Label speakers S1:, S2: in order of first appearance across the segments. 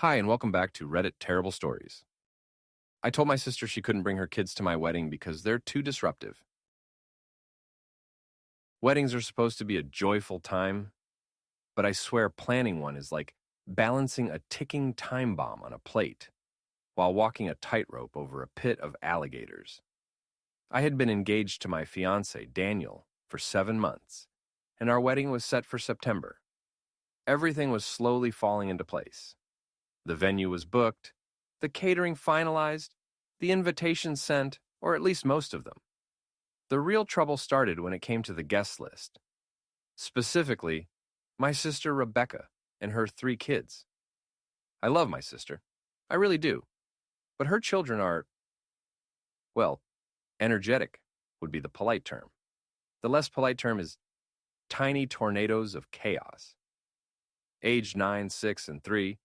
S1: Hi, and welcome back to Reddit Terrible Stories. I told my sister she couldn't bring her kids to my wedding because they're too disruptive. Weddings are supposed to be a joyful time, but I swear planning one is like balancing a ticking time bomb on a plate while walking a tightrope over a pit of alligators. I had been engaged to my fiance, Daniel, for 7 months, and our wedding was set for September. Everything was slowly falling into place. The venue was booked, the catering finalized, the invitations sent, or at least most of them. The real trouble started when it came to the guest list. Specifically, my sister Rebecca and her 3 kids. I love my sister. I really do. But her children are, well, energetic would be the polite term. The less polite term is tiny tornadoes of chaos. Aged 9, 6, and 3,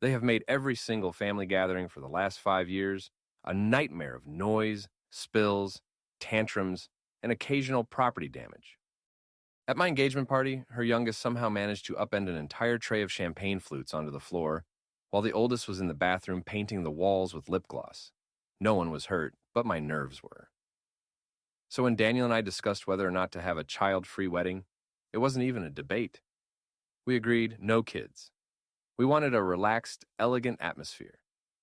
S1: they have made every single family gathering for the last 5 years a nightmare of noise, spills, tantrums, and occasional property damage. At my engagement party, her youngest somehow managed to upend an entire tray of champagne flutes onto the floor, while the oldest was in the bathroom painting the walls with lip gloss. No one was hurt, but my nerves were. So when Daniel and I discussed whether or not to have a child-free wedding, it wasn't even a debate. We agreed no kids. We wanted a relaxed, elegant atmosphere.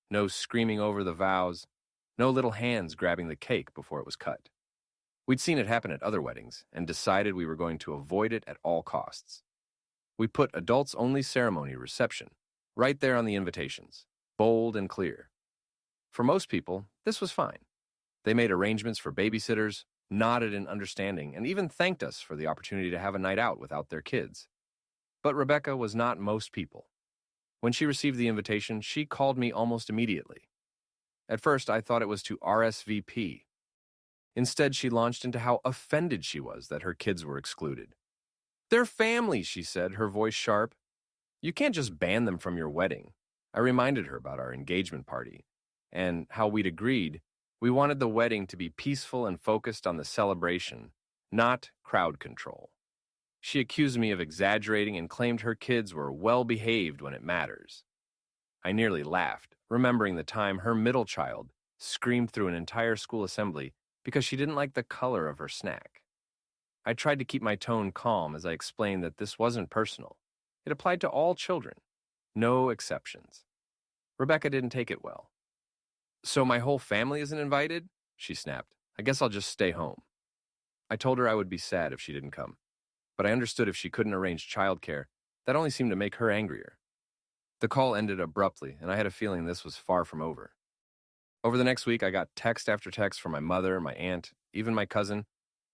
S1: No screaming over the vows, no little hands grabbing the cake before it was cut. We'd seen it happen at other weddings and decided we were going to avoid it at all costs. We put adults-only ceremony reception right there on the invitations, bold and clear. For most people, this was fine. They made arrangements for babysitters, nodded in understanding, and even thanked us for the opportunity to have a night out without their kids. But Rebecca was not most people. When she received the invitation, she called me almost immediately. At first, I thought it was to RSVP. Instead, she launched into how offended she was that her kids were excluded. "They're family," she said, her voice sharp. "You can't just ban them from your wedding." I reminded her about our engagement party and how we'd agreed we wanted the wedding to be peaceful and focused on the celebration, not crowd control. She accused me of exaggerating and claimed her kids were well-behaved when it matters. I nearly laughed, remembering the time her middle child screamed through an entire school assembly because she didn't like the color of her snack. I tried to keep my tone calm as I explained that this wasn't personal. It applied to all children, no exceptions. Rebecca didn't take it well. "So my whole family isn't invited?" she snapped. "I guess I'll just stay home." I told her I would be sad if she didn't come, but I understood if she couldn't arrange childcare, that only seemed to make her angrier. The call ended abruptly, and I had a feeling this was far from over. Over the next week, I got text after text from my mother, my aunt, even my cousin,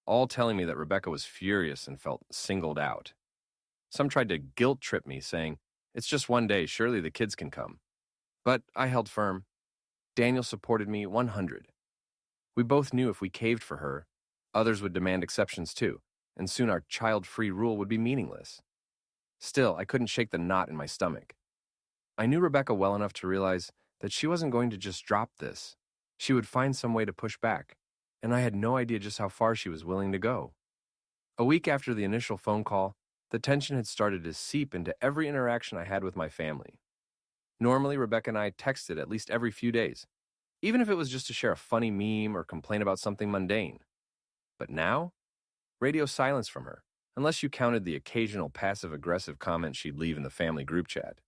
S1: all telling me that Rebecca was furious and felt singled out. Some tried to guilt trip me, saying, "It's just one day, surely the kids can come." But I held firm. Daniel supported me 100. We both knew if we caved for her, others would demand exceptions too, and soon our child-free rule would be meaningless. Still, I couldn't shake the knot in my stomach. I knew Rebecca well enough to realize that she wasn't going to just drop this. She would find some way to push back, and I had no idea just how far she was willing to go. A week after the initial phone call, the tension had started to seep into every interaction I had with my family. Normally, Rebecca and I texted at least every few days, even if it was just to share a funny meme or complain about something mundane. But now, radio silence from her, unless you counted the occasional passive-aggressive comment she'd leave in the family group chat.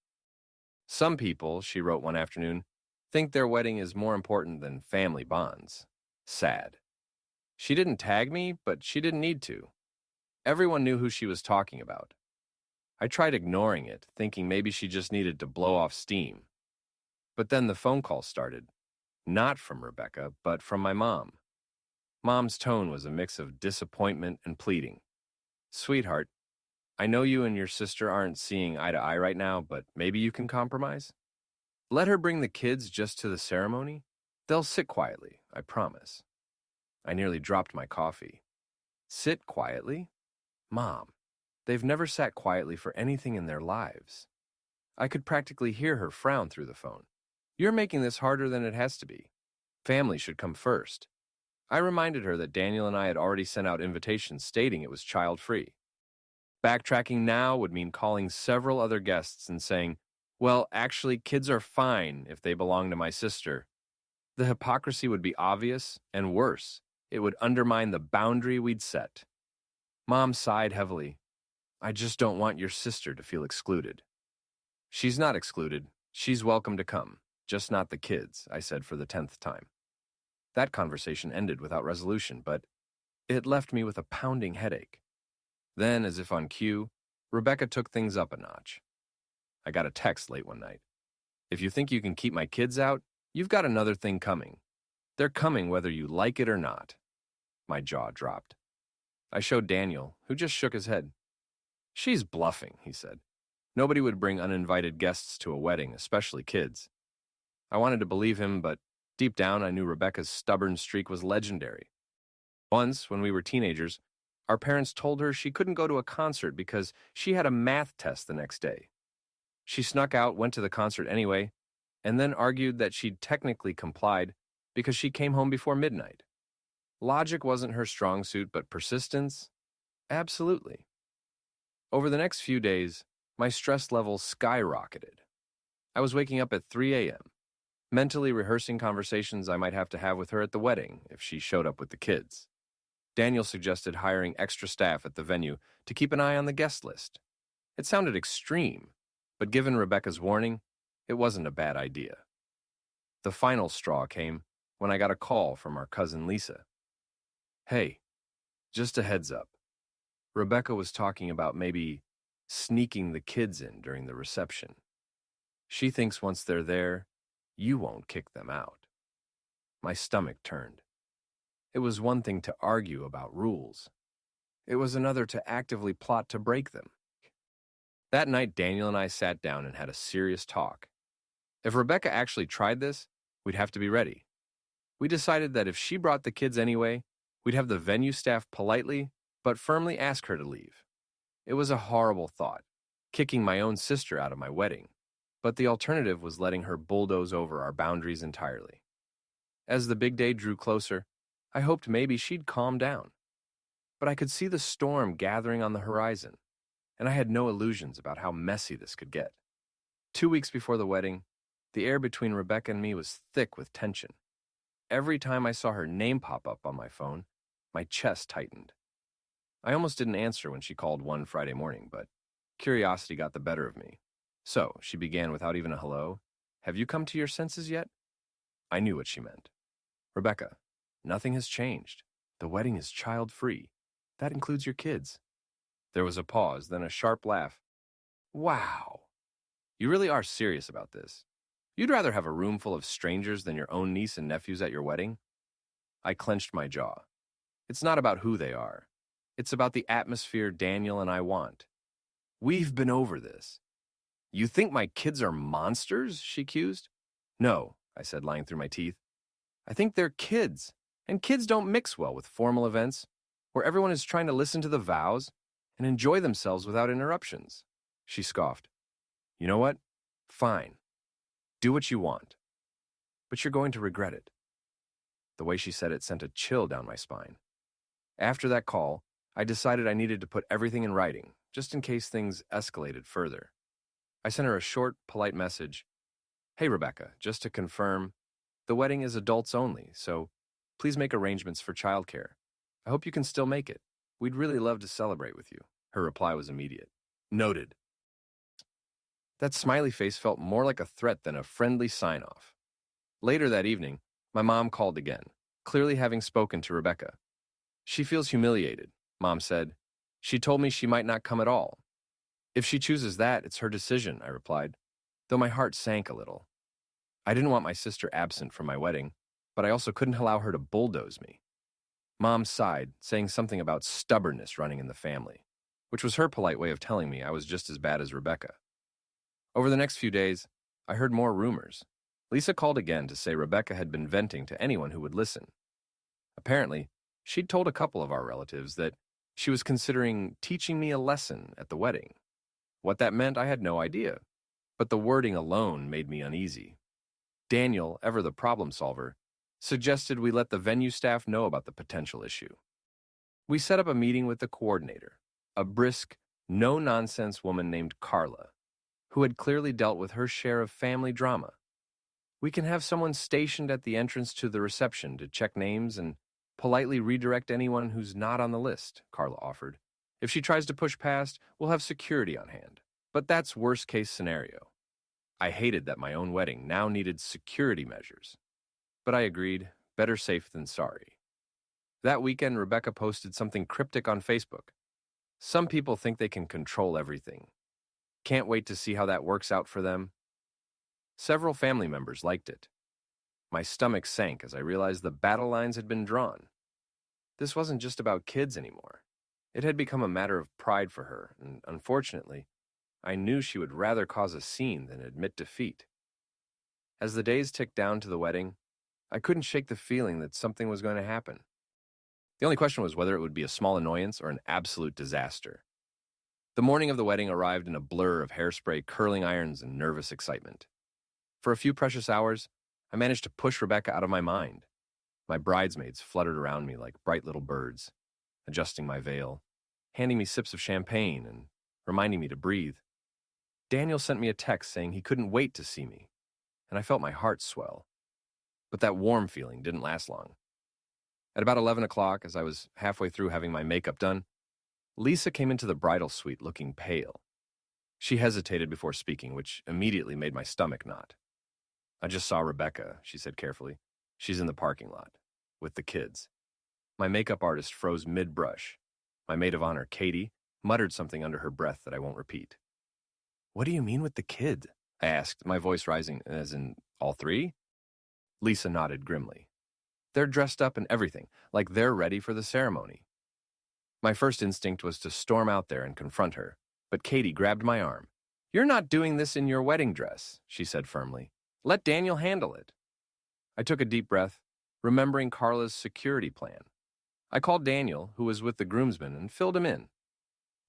S1: "Some people," she wrote one afternoon, "think their wedding is more important than family bonds. Sad." She didn't tag me, but she didn't need to. Everyone knew who she was talking about. I tried ignoring it, thinking maybe she just needed to blow off steam. But then the phone call started. Not from Rebecca, but from my mom. Mom's tone was a mix of disappointment and pleading. "Sweetheart, I know you and your sister aren't seeing eye to eye right now, but maybe you can compromise? Let her bring the kids just to the ceremony. They'll sit quietly, I promise." I nearly dropped my coffee. Sit quietly? Mom, they've never sat quietly for anything in their lives. I could practically hear her frown through the phone. "You're making this harder than it has to be. Family should come first." I reminded her that Daniel and I had already sent out invitations stating it was child-free. Backtracking now would mean calling several other guests and saying, Well, actually, kids are fine if they belong to my sister. The hypocrisy would be obvious, and worse, it would undermine the boundary we'd set. Mom sighed heavily. I just don't want your sister to feel excluded. She's not excluded. She's welcome to come. Just not the kids, I said for the 10th time. That conversation ended without resolution, but it left me with a pounding headache. Then, as if on cue, Rebecca took things up a notch. I got a text late one night. If you think you can keep my kids out, you've got another thing coming. They're coming whether you like it or not. My jaw dropped. I showed Daniel, who just shook his head. She's bluffing, he said. Nobody would bring uninvited guests to a wedding, especially kids. I wanted to believe him, but deep down I knew Rebecca's stubborn streak was legendary. Once, when we were teenagers, our parents told her she couldn't go to a concert because she had a math test the next day. She snuck out, went to the concert anyway, and then argued that she'd technically complied because she came home before midnight. Logic wasn't her strong suit, but persistence? Absolutely. Over the next few days, my stress levels skyrocketed. I was waking up at 3 a.m., mentally rehearsing conversations I might have to have with her at the wedding if she showed up with the kids. Daniel suggested hiring extra staff at the venue to keep an eye on the guest list. It sounded extreme, but given Rebecca's warning, it wasn't a bad idea. The final straw came when I got a call from our cousin Lisa. Hey, just a heads up. Rebecca was talking about maybe sneaking the kids in during the reception. She thinks once they're there, you won't kick them out. My stomach turned. It was one thing to argue about rules. It was another to actively plot to break them. That night, Daniel and I sat down and had a serious talk. If Rebecca actually tried this, we'd have to be ready. We decided that if she brought the kids anyway, we'd have the venue staff politely but firmly ask her to leave. It was a horrible thought, kicking my own sister out of my wedding, but the alternative was letting her bulldoze over our boundaries entirely. As the big day drew closer, I hoped maybe she'd calm down. But I could see the storm gathering on the horizon, and I had no illusions about how messy this could get. 2 weeks before the wedding, the air between Rebecca and me was thick with tension. Every time I saw her name pop up on my phone, my chest tightened. I almost didn't answer when she called one Friday morning, but curiosity got the better of me. So, she began without even a hello. Have you come to your senses yet? I knew what she meant. Rebecca, nothing has changed. The wedding is child-free. That includes your kids. There was a pause, then a sharp laugh. Wow. You really are serious about this. You'd rather have a room full of strangers than your own niece and nephews at your wedding? I clenched my jaw. It's not about who they are. It's about the atmosphere Daniel and I want. We've been over this. You think my kids are monsters? She accused. No, I said, lying through my teeth. I think they're kids, and kids don't mix well with formal events where everyone is trying to listen to the vows and enjoy themselves without interruptions. She scoffed. You know what? Fine. Do what you want. But you're going to regret it. The way she said it sent a chill down my spine. After that call, I decided I needed to put everything in writing, just in case things escalated further. I sent her a short, polite message. Hey, Rebecca, just to confirm, the wedding is adults only, so please make arrangements for childcare. I hope you can still make it. We'd really love to celebrate with you. Her reply was immediate. Noted. That smiley face felt more like a threat than a friendly sign-off. Later that evening, my mom called again, clearly having spoken to Rebecca. She feels humiliated, Mom said. She told me she might not come at all. If she chooses that, it's her decision, I replied, though my heart sank a little. I didn't want my sister absent from my wedding, but I also couldn't allow her to bulldoze me. Mom sighed, saying something about stubbornness running in the family, which was her polite way of telling me I was just as bad as Rebecca. Over the next few days, I heard more rumors. Lisa called again to say Rebecca had been venting to anyone who would listen. Apparently, she'd told a couple of our relatives that she was considering teaching me a lesson at the wedding. What that meant, I had no idea, but the wording alone made me uneasy. Daniel, ever the problem solver, suggested we let the venue staff know about the potential issue. We set up a meeting with the coordinator, a brisk, no-nonsense woman named Carla. who had clearly dealt with her share of family drama. We can have someone stationed at the entrance to the reception to check names and politely redirect anyone who's not on the list, Carla offered. If she tries to push past, we'll have security on hand. But that's worst-case scenario. I hated that my own wedding now needed security measures. But I agreed, better safe than sorry. That weekend, Rebecca posted something cryptic on Facebook. Some people think they can control everything. Can't wait to see how that works out for them. Several family members liked it. My stomach sank as I realized the battle lines had been drawn. This wasn't just about kids anymore. It had become a matter of pride for her, and unfortunately, I knew she would rather cause a scene than admit defeat. As the days ticked down to the wedding, I couldn't shake the feeling that something was going to happen. The only question was whether it would be a small annoyance or an absolute disaster. The morning of the wedding arrived in a blur of hairspray, curling irons, and nervous excitement. For a few precious hours, I managed to push Rebecca out of my mind. My bridesmaids fluttered around me like bright little birds, adjusting my veil, handing me sips of champagne, and reminding me to breathe. Daniel sent me a text saying he couldn't wait to see me, and I felt my heart swell. But that warm feeling didn't last long. At about 11 o'clock, as I was halfway through having my makeup done, Lisa came into the bridal suite looking pale. She hesitated before speaking, which immediately made my stomach knot. "I just saw Rebecca," she said carefully. "She's in the parking lot, with the kids." My makeup artist froze mid-brush. My maid of honor, Katie, muttered something under her breath that I won't repeat. "What do you mean with the kid?" I asked, my voice rising, as in, all three? Lisa nodded grimly. "They're dressed up and everything, like they're ready for the ceremony." My first instinct was to storm out there and confront her, but Katie grabbed my arm. "You're not doing this in your wedding dress," she said firmly. "Let Daniel handle it." I took a deep breath, remembering Carla's security plan. I called Daniel, who was with the groomsmen, and filled him in.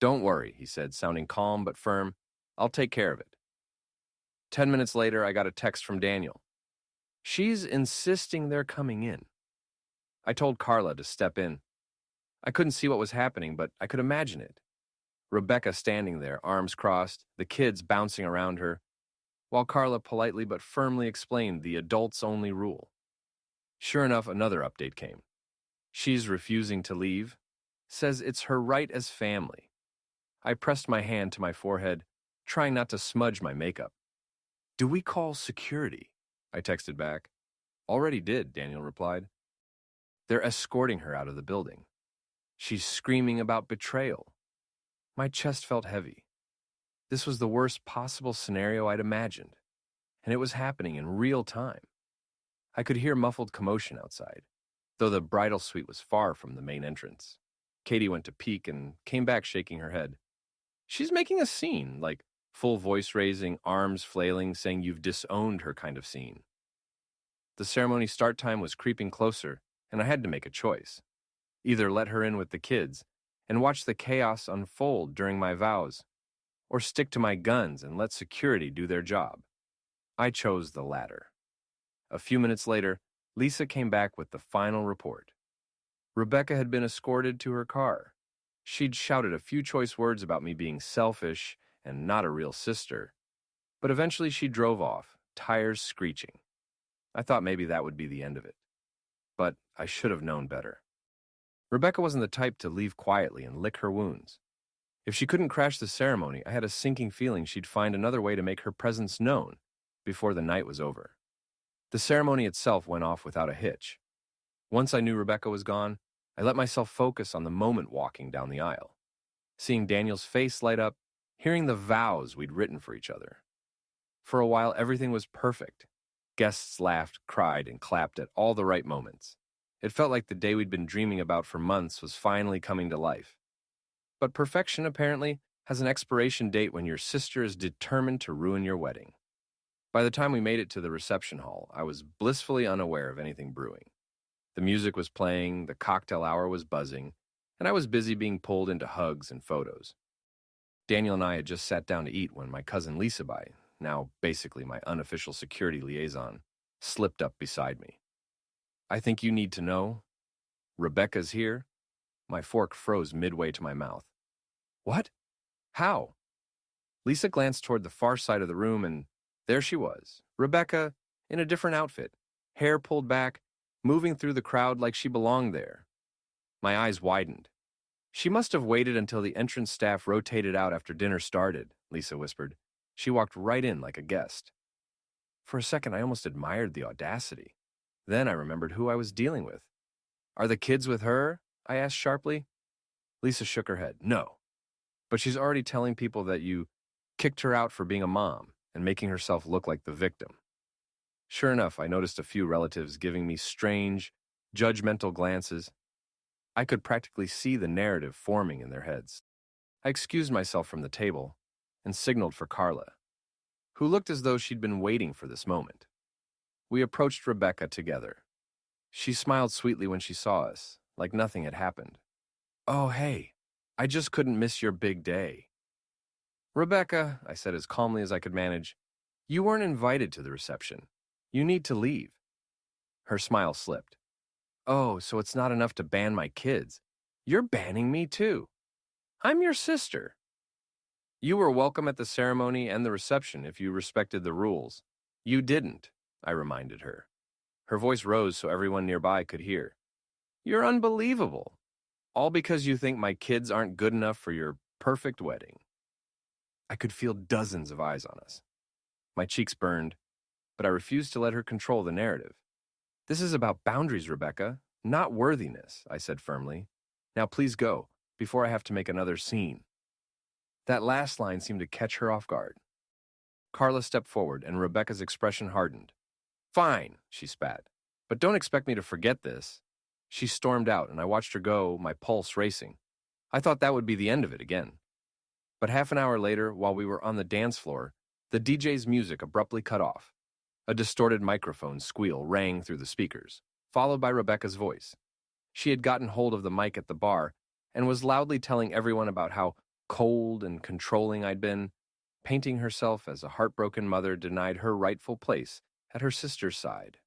S1: "Don't worry," he said, sounding calm but firm. "I'll take care of it." 10 minutes later, I got a text from Daniel. "She's insisting they're coming in." I told Carla to step in. I couldn't see what was happening, but I could imagine it. Rebecca standing there, arms crossed, the kids bouncing around her, while Carla politely but firmly explained the adults-only rule. Sure enough, another update came. "She's refusing to leave. Says it's her right as family." I pressed my hand to my forehead, trying not to smudge my makeup. "Do we call security?" I texted back. "Already did," Daniel replied. "They're escorting her out of the building. She's screaming about betrayal." My chest felt heavy. This was the worst possible scenario I'd imagined, and it was happening in real time. I could hear muffled commotion outside, though the bridal suite was far from the main entrance. Katie went to peek and came back shaking her head. "She's making a scene, like full voice raising, arms flailing, saying you've disowned her kind of scene." The ceremony start time was creeping closer, and I had to make a choice. Either let her in with the kids and watch the chaos unfold during my vows, or stick to my guns and let security do their job. I chose the latter. A few minutes later, Lisa came back with the final report. Rebecca had been escorted to her car. She'd shouted a few choice words about me being selfish and not a real sister, but eventually she drove off, tires screeching. I thought maybe that would be the end of it, but I should have known better. Rebecca wasn't the type to leave quietly and lick her wounds. If she couldn't crash the ceremony, I had a sinking feeling she'd find another way to make her presence known before the night was over. The ceremony itself went off without a hitch. Once I knew Rebecca was gone, I let myself focus on the moment walking down the aisle, seeing Daniel's face light up, hearing the vows we'd written for each other. For a while, everything was perfect. Guests laughed, cried, and clapped at all the right moments. It felt like the day we'd been dreaming about for months was finally coming to life. But perfection, apparently, has an expiration date when your sister is determined to ruin your wedding. By the time we made it to the reception hall, I was blissfully unaware of anything brewing. The music was playing, the cocktail hour was buzzing, and I was busy being pulled into hugs and photos. Daniel and I had just sat down to eat when my cousin Lisa, now basically my unofficial security liaison, slipped up beside me. "I think you need to know. Rebecca's here." My fork froze midway to my mouth. "What? How?" Lisa glanced toward the far side of the room, and there she was, Rebecca, in a different outfit, hair pulled back, moving through the crowd like she belonged there. My eyes widened. She must have waited until the entrance staff rotated out after dinner started, Lisa whispered. She walked right in like a guest. For a second, I almost admired the audacity. Then I remembered who I was dealing with. Are the kids with her? I asked sharply. Lisa shook her head. No. But she's already telling people that you kicked her out for being a mom and making herself look like the victim. Sure enough, I noticed a few relatives giving me strange, judgmental glances. I could practically see the narrative forming in their heads. I excused myself from the table and signaled for Carla, who looked as though she'd been waiting for this moment. We approached Rebecca together. She smiled sweetly when she saw us, like nothing had happened. Oh, hey, I just couldn't miss your big day. Rebecca, I said as calmly as I could manage, you weren't invited to the reception. You need to leave. Her smile slipped. Oh, so it's not enough to ban my kids. You're banning me too. I'm your sister. You were welcome at the ceremony and the reception if you respected the rules. You didn't, I reminded her. Her voice rose so everyone nearby could hear. You're unbelievable. All because you think my kids aren't good enough for your perfect wedding. I could feel dozens of eyes on us. My cheeks burned, but I refused to let her control the narrative. This is about boundaries, Rebecca, not worthiness, I said firmly. Now please go, before I have to make another scene. That last line seemed to catch her off guard. Carla stepped forward, and Rebecca's expression hardened. Fine, she spat, but don't expect me to forget this. She stormed out, and I watched her go, my pulse racing. I thought that would be the end of it again. But half an hour later, while we were on the dance floor, the DJ's music abruptly cut off. A distorted microphone squeal rang through the speakers, followed by Rebecca's voice. She had gotten hold of the mic at the bar and was loudly telling everyone about how cold and controlling I'd been, painting herself as a heartbroken mother denied her rightful place at her sister's side.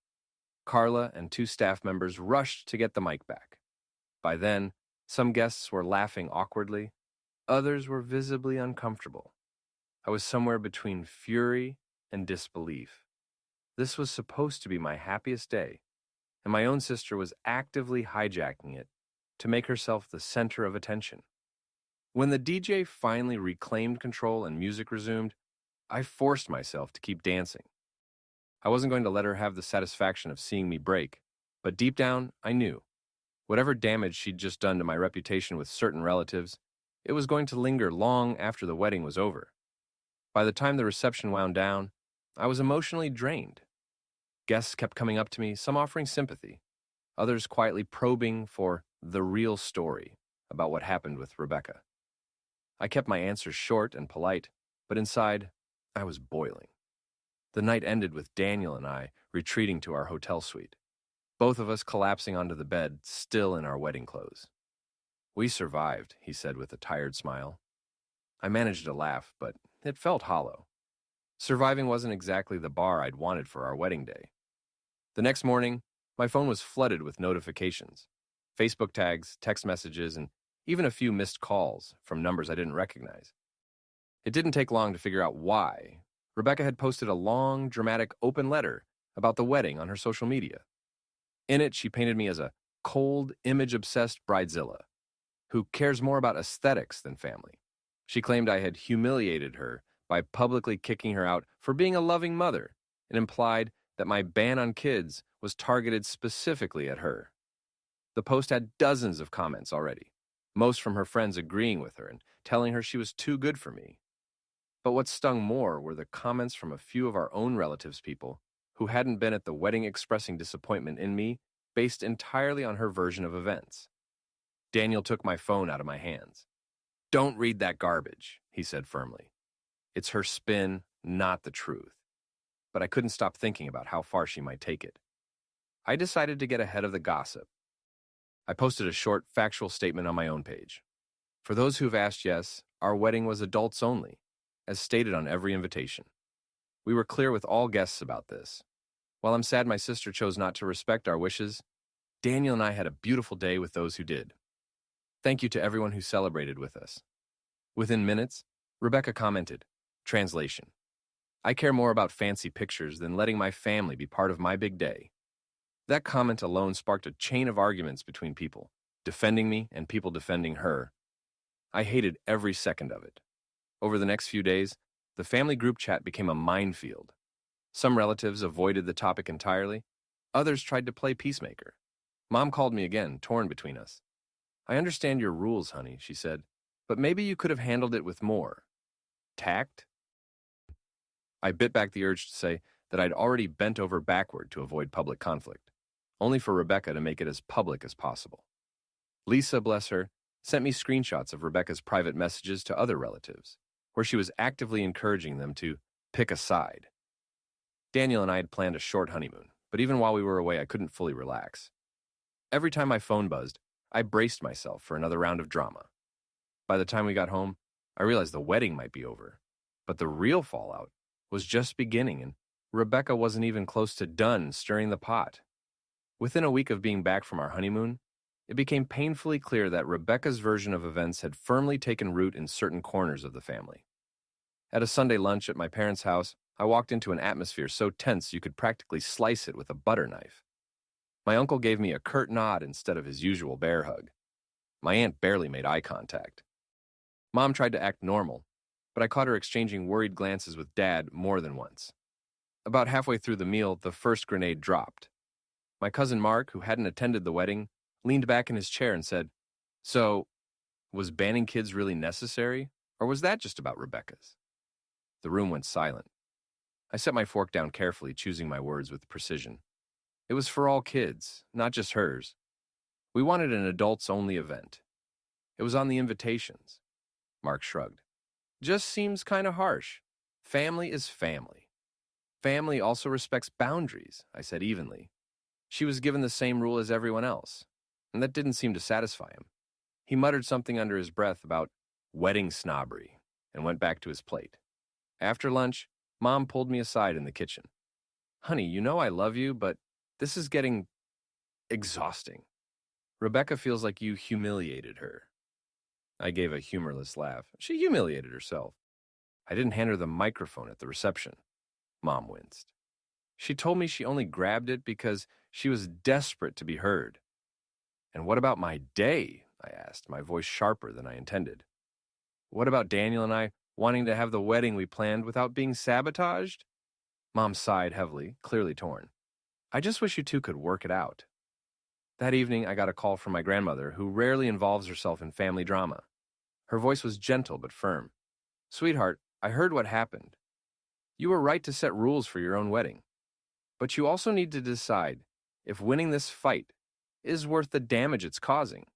S1: Carla and two staff members rushed to get the mic back. By then, some guests were laughing awkwardly. Others were visibly uncomfortable. I was somewhere between fury and disbelief. This was supposed to be my happiest day, and my own sister was actively hijacking it to make herself the center of attention. When the DJ finally reclaimed control and music resumed, I forced myself to keep dancing. I wasn't going to let her have the satisfaction of seeing me break, but deep down, I knew. Whatever damage she'd just done to my reputation with certain relatives, it was going to linger long after the wedding was over. By the time the reception wound down, I was emotionally drained. Guests kept coming up to me, some offering sympathy, others quietly probing for the real story about what happened with Rebecca. I kept my answers short and polite, but inside, I was boiling. The night ended with Daniel and I retreating to our hotel suite, both of us collapsing onto the bed, still in our wedding clothes. We survived, he said with a tired smile. I managed to laugh, but it felt hollow. Surviving wasn't exactly the bar I'd wanted for our wedding day. The next morning, my phone was flooded with notifications, Facebook tags, text messages, and even a few missed calls from numbers I didn't recognize. It didn't take long to figure out why. Rebecca had posted a long, dramatic open letter about the wedding on her social media. In it, she painted me as a cold, image-obsessed bridezilla who cares more about aesthetics than family. She claimed I had humiliated her by publicly kicking her out for being a loving mother, and implied that my ban on kids was targeted specifically at her. The post had dozens of comments already, most from her friends agreeing with her and telling her she was too good for me. But what stung more were the comments from a few of our own relatives' people who hadn't been at the wedding expressing disappointment in me based entirely on her version of events. Daniel took my phone out of my hands. Don't read that garbage, he said firmly. It's her spin, not the truth. But I couldn't stop thinking about how far she might take it. I decided to get ahead of the gossip. I posted a short, factual statement on my own page. For those who've asked, yes, our wedding was adults only, as stated on every invitation. We were clear with all guests about this. While I'm sad my sister chose not to respect our wishes, Daniel and I had a beautiful day with those who did. Thank you to everyone who celebrated with us. Within minutes, Rebecca commented, Translation: I care more about fancy pictures than letting my family be part of my big day. That comment alone sparked a chain of arguments between people, defending me and people defending her. I hated every second of it. Over the next few days, the family group chat became a minefield. Some relatives avoided the topic entirely. Others tried to play peacemaker. Mom called me again, torn between us. I understand your rules, honey, she said, but maybe you could have handled it with more tact. I bit back the urge to say that I'd already bent over backward to avoid public conflict, only for Rebecca to make it as public as possible. Lisa, bless her, sent me screenshots of Rebecca's private messages to other relatives, where she was actively encouraging them to pick a side. Daniel and I had planned a short honeymoon, but even while we were away, I couldn't fully relax. Every time my phone buzzed, I braced myself for another round of drama. By the time we got home, I realized the wedding might be over, but the real fallout was just beginning, and Rebecca wasn't even close to done stirring the pot. Within a week of being back from our honeymoon, it became painfully clear that Rebecca's version of events had firmly taken root in certain corners of the family. At a Sunday lunch at my parents' house, I walked into an atmosphere so tense you could practically slice it with a butter knife. My uncle gave me a curt nod instead of his usual bear hug. My aunt barely made eye contact. Mom tried to act normal, but I caught her exchanging worried glances with Dad more than once. About halfway through the meal, the first grenade dropped. My cousin Mark, who hadn't attended the wedding, leaned back in his chair and said, "So, was banning kids really necessary, or was that just about Rebecca's?" The room went silent. I set my fork down carefully, choosing my words with precision. It was for all kids, not just hers. We wanted an adults-only event. It was on the invitations. Mark shrugged. Just seems kind of harsh. Family is family. Family also respects boundaries, I said evenly. She was given the same rule as everyone else, and that didn't seem to satisfy him. He muttered something under his breath about wedding snobbery and went back to his plate. After lunch, Mom pulled me aside in the kitchen. "Honey, you know I love you, but this is getting exhausting. Rebecca feels like you humiliated her." I gave a humorless laugh. She humiliated herself. I didn't hand her the microphone at the reception. Mom winced. She told me she only grabbed it because she was desperate to be heard. "And what about my day?" I asked, my voice sharper than I intended. "What about Daniel and I wanting to have the wedding we planned without being sabotaged?" Mom sighed heavily, clearly torn. "I just wish you two could work it out." That evening, I got a call from my grandmother, who rarely involves herself in family drama. Her voice was gentle but firm. "Sweetheart, I heard what happened. You were right to set rules for your own wedding. But you also need to decide if winning this fight is worth the damage it's causing."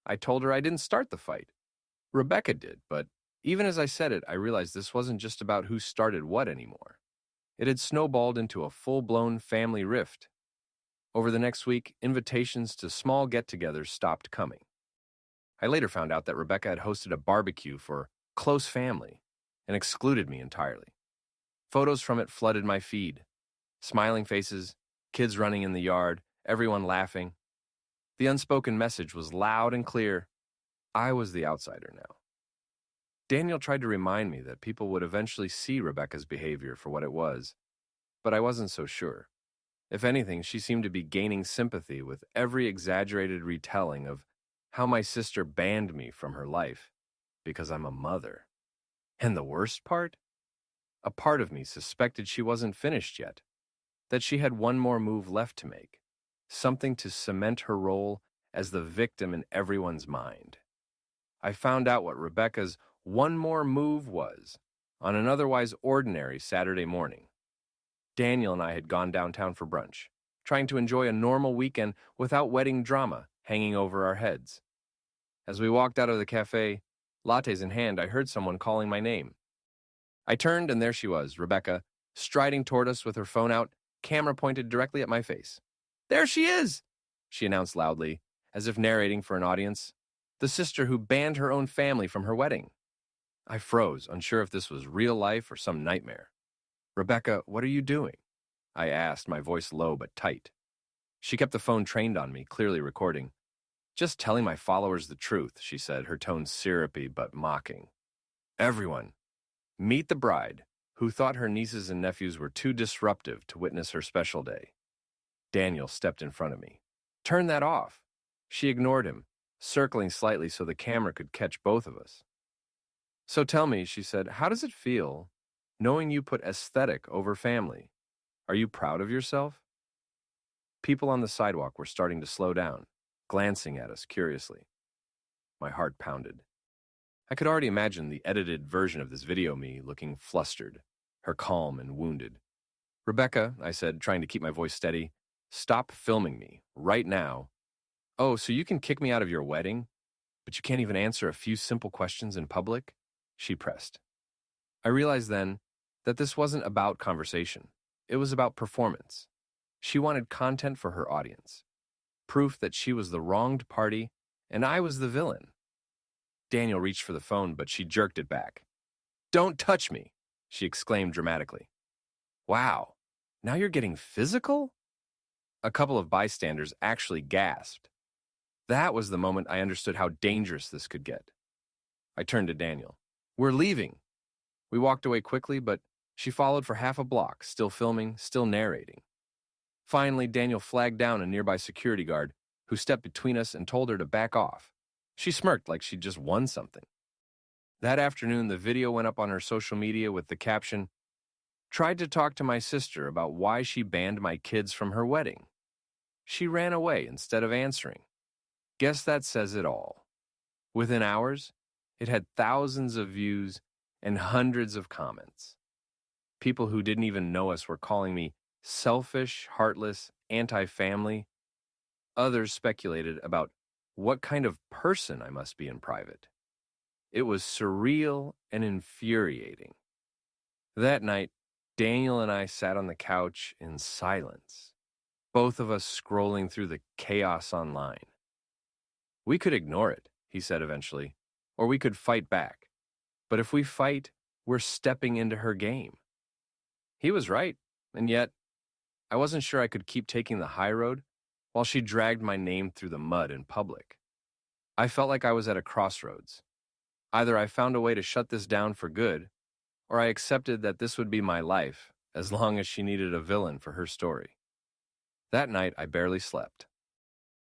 S1: I told her I didn't start the fight. Rebecca did, but even as I said it, I realized this wasn't just about who started what anymore. It had snowballed into a full-blown family rift. Over the next week, invitations to small get-togethers stopped coming. I later found out that Rebecca had hosted a barbecue for close family and excluded me entirely. Photos from it flooded my feed. Smiling faces, kids running in the yard, everyone laughing. The unspoken message was loud and clear. I was the outsider now. Daniel tried to remind me that people would eventually see Rebecca's behavior for what it was, but I wasn't so sure. If anything, she seemed to be gaining sympathy with every exaggerated retelling of how my sister banned me from her life because I'm a mother. And the worst part? A part of me suspected she wasn't finished yet, that she had one more move left to make, something to cement her role as the victim in everyone's mind. I found out what Rebecca's one more move was on an otherwise ordinary Saturday morning. Daniel and I had gone downtown for brunch, trying to enjoy a normal weekend without wedding drama hanging over our heads. As we walked out of the cafe, lattes in hand, I heard someone calling my name. I turned, and there she was, Rebecca, striding toward us with her phone out, camera pointed directly at my face. "There she is," she announced loudly, as if narrating for an audience. The sister who banned her own family from her wedding. I froze, unsure if this was real life or some nightmare. "Rebecca, what are you doing?" I asked, my voice low but tight. She kept the phone trained on me, clearly recording. "Just telling my followers the truth," she said, her tone syrupy but mocking. "Everyone, Meet the bride, who thought her nieces and nephews were too disruptive to witness her special day. Daniel stepped in front of me. Turn that off. She ignored him, circling slightly so the camera could catch both of us. So tell me, she said, how does it feel knowing you put aesthetic over family? Are you proud of yourself? People on the sidewalk were starting to slow down, glancing at us curiously. My heart pounded. I could already imagine the edited version of this video me looking flustered, her calm and wounded. Rebecca, I said, trying to keep my voice steady, stop filming me, right now. Oh, so you can kick me out of your wedding, but you can't even answer a few simple questions in public? She pressed. I realized then that this wasn't about conversation. It was about performance. She wanted content for her audience, proof that she was the wronged party and I was the villain. Daniel reached for the phone, but she jerked it back. Don't touch me, she exclaimed dramatically. Wow, now you're getting physical? A couple of bystanders actually gasped. That was the moment I understood how dangerous this could get. I turned to Daniel. We're leaving. We walked away quickly, but she followed for half a block, still filming, still narrating. Finally, Daniel flagged down a nearby security guard who stepped between us and told her to back off. She smirked like she'd just won something. That afternoon, the video went up on her social media with the caption, "Tried to talk to my sister about why she banned my kids from her wedding. She ran away instead of answering. Guess that says it all." Within hours, it had thousands of views and hundreds of comments. People who didn't even know us were calling me selfish, heartless, anti-family. Others speculated about what kind of person I must be in private. It was surreal and infuriating. That night, Daniel and I sat on the couch in silence, both of us scrolling through the chaos online. We could ignore it, he said eventually, or we could fight back. But if we fight, we're stepping into her game. He was right, and yet I wasn't sure I could keep taking the high road while she dragged my name through the mud in public. I felt like I was at a crossroads. Either I found a way to shut this down for good, or I accepted that this would be my life as long as she needed a villain for her story. That night, I barely slept.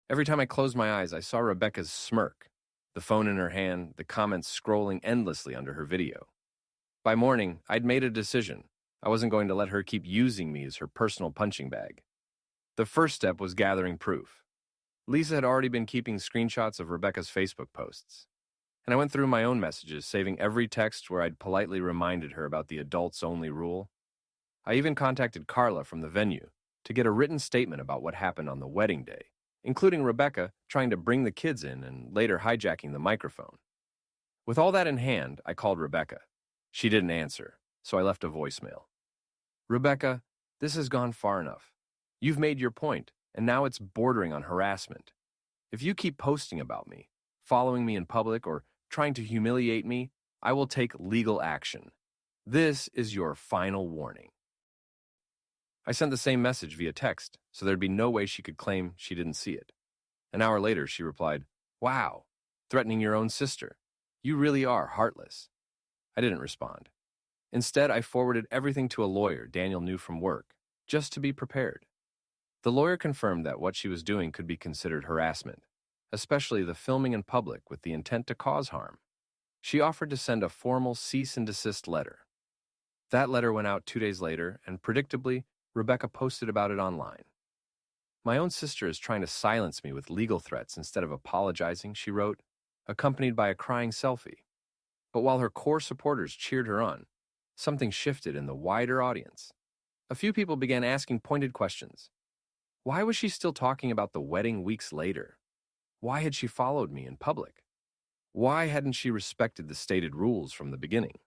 S1: Every time I closed my eyes, I saw Rebecca's smirk, the phone in her hand, the comments scrolling endlessly under her video. By morning, I'd made a decision. I wasn't going to let her keep using me as her personal punching bag. The first step was gathering proof. Lisa had already been keeping screenshots of Rebecca's Facebook posts, and I went through my own messages, saving every text where I'd politely reminded her about the adults-only rule. I even contacted Carla from the venue to get a written statement about what happened on the wedding day, including Rebecca trying to bring the kids in and later hijacking the microphone. With all that in hand, I called Rebecca. She didn't answer, so I left a voicemail. Rebecca, this has gone far enough. You've made your point, and now it's bordering on harassment. If you keep posting about me, following me in public, or trying to humiliate me, I will take legal action. This is your final warning. I sent the same message via text, so there'd be no way she could claim she didn't see it. An hour later, she replied, "Wow, threatening your own sister. You really are heartless." I didn't respond. Instead, I forwarded everything to a lawyer Daniel knew from work, just to be prepared. The lawyer confirmed that what she was doing could be considered harassment, especially the filming in public with the intent to cause harm. She offered to send a formal cease and desist letter. That letter went out 2 days later, and predictably, Rebecca posted about it online. My own sister is trying to silence me with legal threats instead of apologizing, she wrote, accompanied by a crying selfie. But while her core supporters cheered her on, something shifted in the wider audience. A few people began asking pointed questions. Why was she still talking about the wedding weeks later? Why had she followed me in public? Why hadn't she respected the stated rules from the beginning?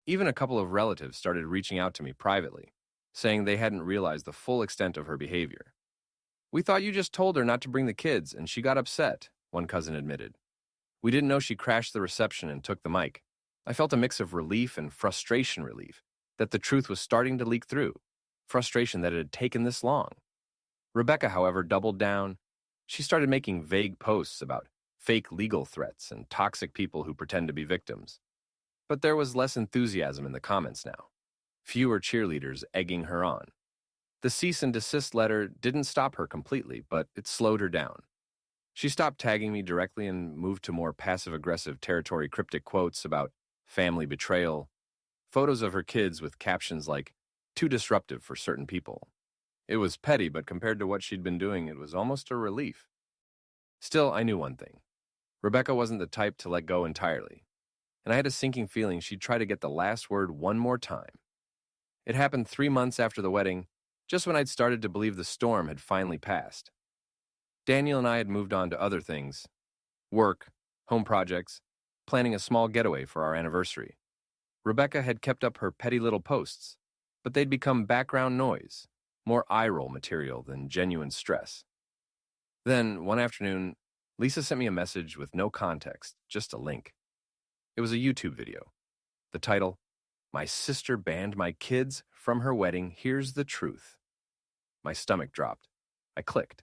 S1: Even a couple of relatives started reaching out to me privately, saying they hadn't realized the full extent of her behavior. "We thought you just told her not to bring the kids, and she got upset," one cousin admitted. "We didn't know she crashed the reception and took the mic." I felt a mix of relief and frustration that the truth was starting to leak through, frustration that it had taken this long. Rebecca, however, doubled down. She started making vague posts about fake legal threats and toxic people who pretend to be victims. But there was less enthusiasm in the comments now, fewer cheerleaders egging her on. The cease and desist letter didn't stop her completely, but it slowed her down. She stopped tagging me directly and moved to more passive-aggressive territory, cryptic quotes about family betrayal, photos of her kids with captions like, "too disruptive for certain people." It was petty, but compared to what she'd been doing, it was almost a relief. Still, I knew one thing. Rebecca wasn't the type to let go entirely, and I had a sinking feeling she'd try to get the last word one more time. It happened 3 months after the wedding, just when I'd started to believe the storm had finally passed. Daniel and I had moved on to other things: work, home projects, planning a small getaway for our anniversary. Rebecca had kept up her petty little posts, but they'd become background noise, more eye-roll material than genuine stress. Then, one afternoon, Lisa sent me a message with no context, just a link. It was a YouTube video. The title, "My sister banned my kids from her wedding, here's the truth." My stomach dropped. I clicked.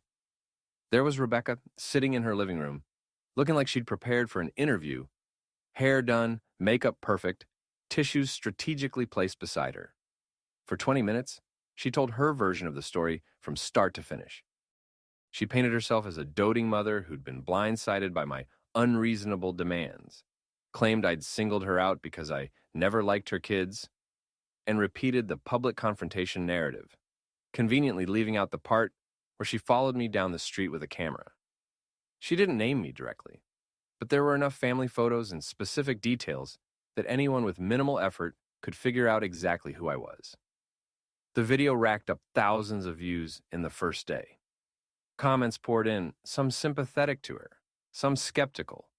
S1: There was Rebecca, sitting in her living room, looking like she'd prepared for an interview, hair done, makeup perfect, tissues strategically placed beside her. For 20 minutes, she told her version of the story from start to finish. She painted herself as a doting mother who'd been blindsided by my unreasonable demands, claimed I'd singled her out because I never liked her kids, and repeated the public confrontation narrative, conveniently leaving out the part where she followed me down the street with a camera. She didn't name me directly, but there were enough family photos and specific details that anyone with minimal effort could figure out exactly who I was. The video racked up thousands of views in the first day. Comments poured in, some sympathetic to her, some skeptical,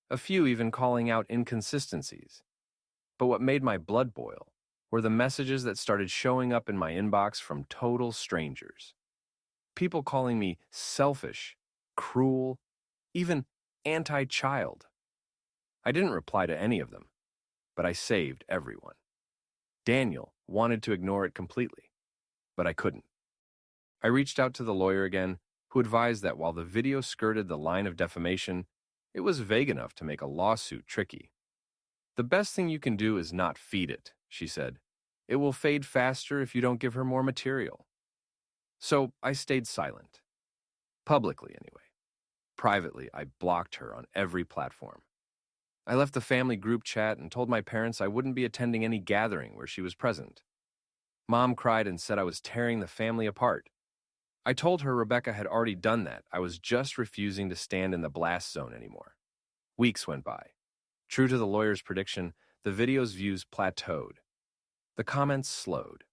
S1: a few even calling out inconsistencies. But what made my blood boil were the messages that started showing up in my inbox from total strangers. People calling me selfish, cruel, even anti-child. I didn't reply to any of them, but I saved everyone. Daniel wanted to ignore it completely, but I couldn't. I reached out to the lawyer again, who advised that while the video skirted the line of defamation, it was vague enough to make a lawsuit tricky. "The best thing you can do is not feed it," she said. "It will fade faster if you don't give her more material." So I stayed silent. Publicly, anyway. Privately, I blocked her on every platform. I left the family group chat and told my parents I wouldn't be attending any gathering where she was present. Mom cried and said I was tearing the family apart. I told her Rebecca had already done that. I was just refusing to stand in the blast zone anymore. Weeks went by. True to the lawyer's prediction, the video's views plateaued. The comments slowed.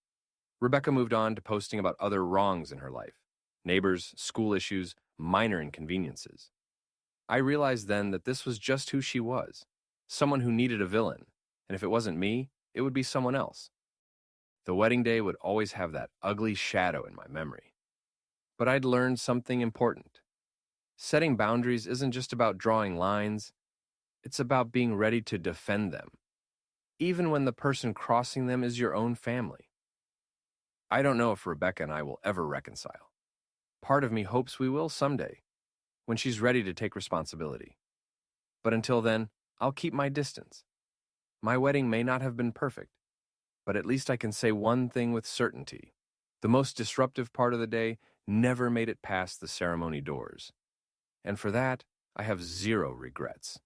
S1: Rebecca moved on to posting about other wrongs in her life: neighbors, school issues, minor inconveniences. I realized then that this was just who she was, someone who needed a villain, and if it wasn't me, it would be someone else. The wedding day would always have that ugly shadow in my memory. But I'd learned something important. Setting boundaries isn't just about drawing lines, it's about being ready to defend them, even when the person crossing them is your own family. I don't know if Rebecca and I will ever reconcile. Part of me hopes we will someday, when she's ready to take responsibility. But until then, I'll keep my distance. My wedding may not have been perfect, but at least I can say one thing with certainty. The most disruptive part of the day never made it past the ceremony doors. And for that, I have zero regrets.